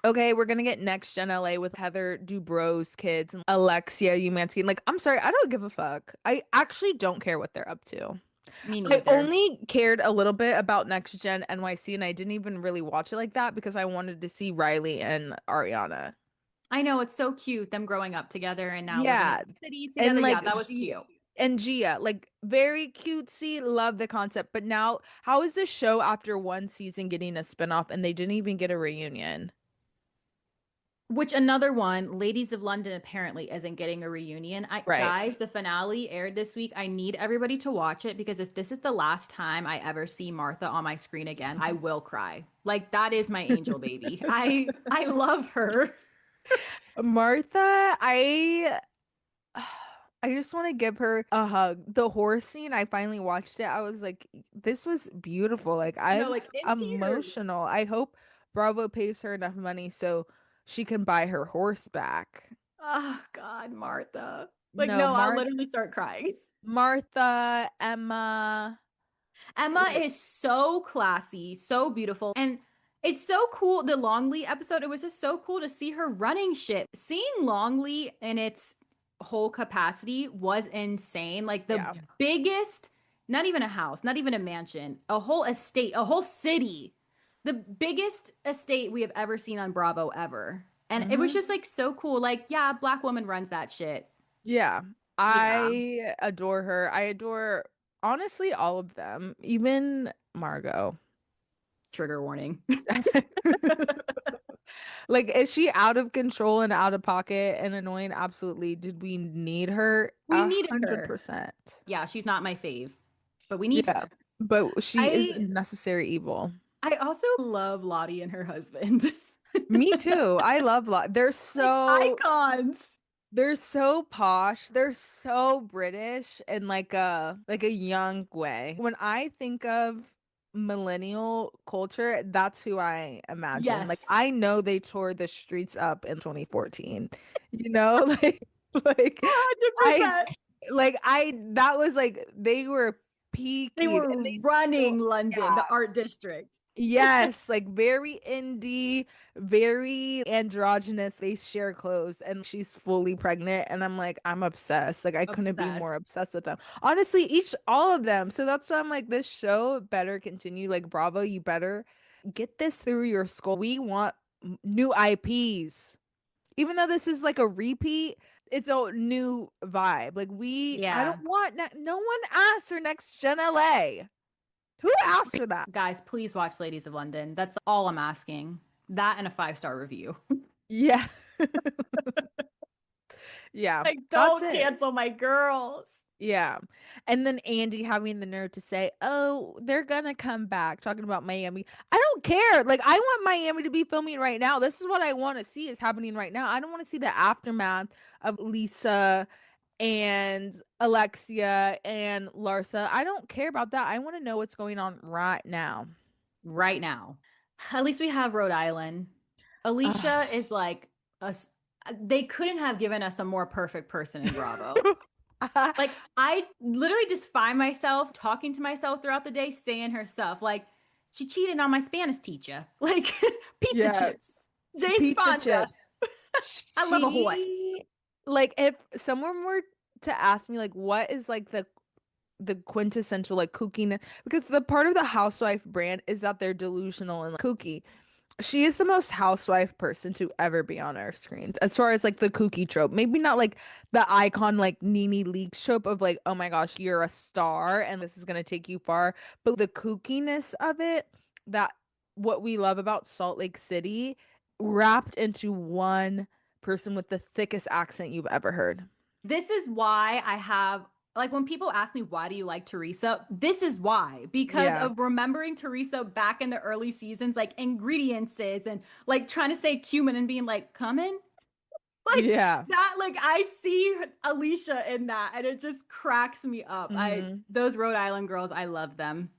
A: okay, we're gonna get next gen LA with Heather Dubrow's kids and Alexia Umansky. Like, I'm sorry, I don't give a fuck. I actually don't care what they're up to.
B: Me
A: I
B: neither.
A: only cared a little bit about Next Gen NYC, and I didn't even really watch it like that because I wanted to see Riley and Ariana.
B: I know it's so cute them growing up together and now living in
A: Yeah,
B: the city
A: and
B: together. Yeah, that was cute.
A: Gia, like very cutesy, love the concept. But now, how is this show after one season getting a spinoff and they didn't even get a reunion?
B: Which another one, Ladies of London apparently isn't getting a reunion.
A: Right.
B: Guys, the finale aired this week. I need everybody to watch it because if this is the last time I ever see Martha on my screen again, I will cry. Like that is my angel baby. I love her.
A: Martha, I just want to give her a hug. The horse scene, I finally watched it. I was like, this was beautiful. Like
B: No,
A: I'm
B: like in tears.
A: emotional. I hope Bravo pays her enough money so she can buy her horse back.
B: Oh God, Martha. Like
A: No,
B: no, I'll literally start crying.
A: Martha, Emma.
B: Emma is so classy, so beautiful. And it's so cool. The Longley episode, it was just so cool to see her running shit. Seeing Longley in its whole capacity was insane. Like the
A: Yeah.
B: biggest, not even a house, not even a mansion, a whole estate, a whole city. The biggest estate we have ever seen on Bravo ever. And it was
A: Hmm.
B: just like so cool. Like, yeah, black woman runs that shit.
A: Yeah.
B: Yeah.
A: I adore her. I adore honestly all of them, even Margot.
B: Trigger warning.
A: Like, is she out of control and out of pocket and annoying? Absolutely. Did we need her?
B: We
A: A
B: needed
A: hundred
B: her.
A: percent.
B: Yeah, she's not my fave, but we need
A: Yeah.
B: her.
A: But she is a
B: I
A: necessary evil.
B: I also love Lottie and her husband.
A: Me too. I love They're
B: Like
A: so
B: icons.
A: they're so posh. They're so British in like a young way. When I think of millennial culture, that's who I imagine. Like
B: Yes.
A: I know they tore the streets up in 2014. You know, like I
B: 100%.
A: I that was like they were
B: They
A: peaking
B: were
A: and they
B: running
A: still
B: London,
A: yeah.
B: the art district.
A: Yes, like very indie, very androgynous. They share clothes and she's fully pregnant. And I'm like, I'm obsessed. Like, I couldn't be
B: Obsessed.
A: more obsessed with them. Honestly, all of them. So that's why I'm like, this show better continue. Like, Bravo, you better get this through your skull. We want new IPs. Even though this is like a repeat, it's a new vibe. I don't
B: Yeah.
A: want, no one asked for Next Gen LA. Who asked for that?
B: Guys, please watch Ladies of London. That's all I'm asking. That and a 5-star review.
A: Yeah. Yeah,
B: Like,
A: that's
B: don't
A: it.
B: cancel my girls.
A: Yeah. And then Andy having the nerve to say, "Oh, they're gonna come back," talking about Miami. I don't care. Like, I want Miami to be filming right now. This is what I want to see is happening right now. I don't want to see the aftermath of Lisa and Alexia and Larsa. I don't care about that. I want to know what's going on right now.
B: right now. At least we have Rhode Island. Alicia
A: Ugh.
B: is like us. They couldn't have given us a more perfect person in Bravo. Like I literally just find myself talking to myself throughout the day, saying her stuff. Like she cheated on my Spanish teacher. Like pizza
A: Yeah,
B: chips. Jane's
A: pizza
B: Fonda.
A: chips.
B: I love a horse.
A: She like if someone were to ask me like what is like the quintessential like kookiness because the part of the housewife brand is that they're delusional and like, kooky. She is the most housewife person to ever be on our screens as far as like the kooky trope. Maybe not like the icon like Nene Leakes trope of like, oh my gosh, you're a star and this is gonna take you far. But the kookiness of it, that what we love about Salt Lake City, wrapped into one person with the thickest accent you've ever heard.
B: This is why I have like when people ask me why do you like Teresa, this is why because
A: Yeah.
B: of remembering Teresa back in the early seasons, like ingredients and like trying to say cumin and being like cumin, like
A: Yeah.
B: that. Like I see Alicia in that, and it just cracks me up. I
A: Hmm.
B: those Rhode Island girls, I love them,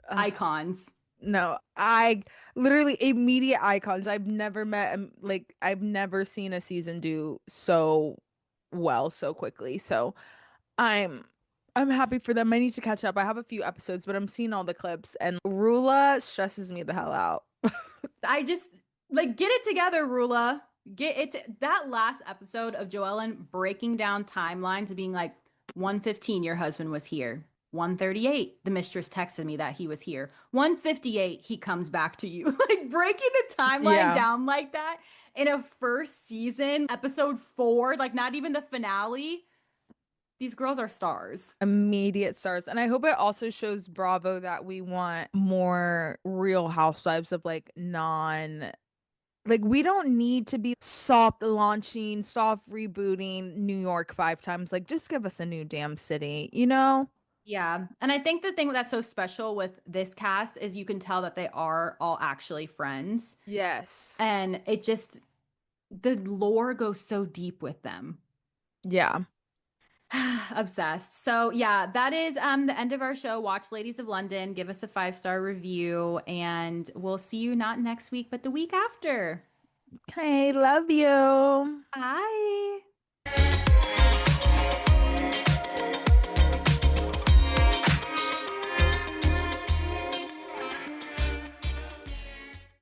B: icons.
A: No, I literally immediate icons. I've never met like I've never seen a season do so well so quickly. So I'm I'm happy for them. I need to catch up. I have a few episodes, but I'm seeing all the clips and Rula stresses me the hell out.
B: I just like get it together, Rula. Get it that last episode of Joellen breaking down timelines, being like 1:15, your husband was here. 1:38, the mistress texted me that he was here. 1:58, he comes back to you. Like breaking the timeline
A: Yeah,
B: down like that in a first season, episode 4, like not even the finale. These girls are stars.
A: immediate stars. And I hope it also shows Bravo that we want more real housewives of like non like we don't need to be soft launching, soft rebooting New York 5 times. Like just give us a new damn city, you know?
B: Yeah. And I think the thing that's so special with this cast is you can tell that they are all actually friends.
A: Yes.
B: And it just, the lore goes so deep with them.
A: Yeah.
B: Obsessed. So yeah, that is the end of our show. Watch Ladies of London, give us a 5-star review, and we'll see you not next week, but the week after.
A: Okay, love you.
B: Bye.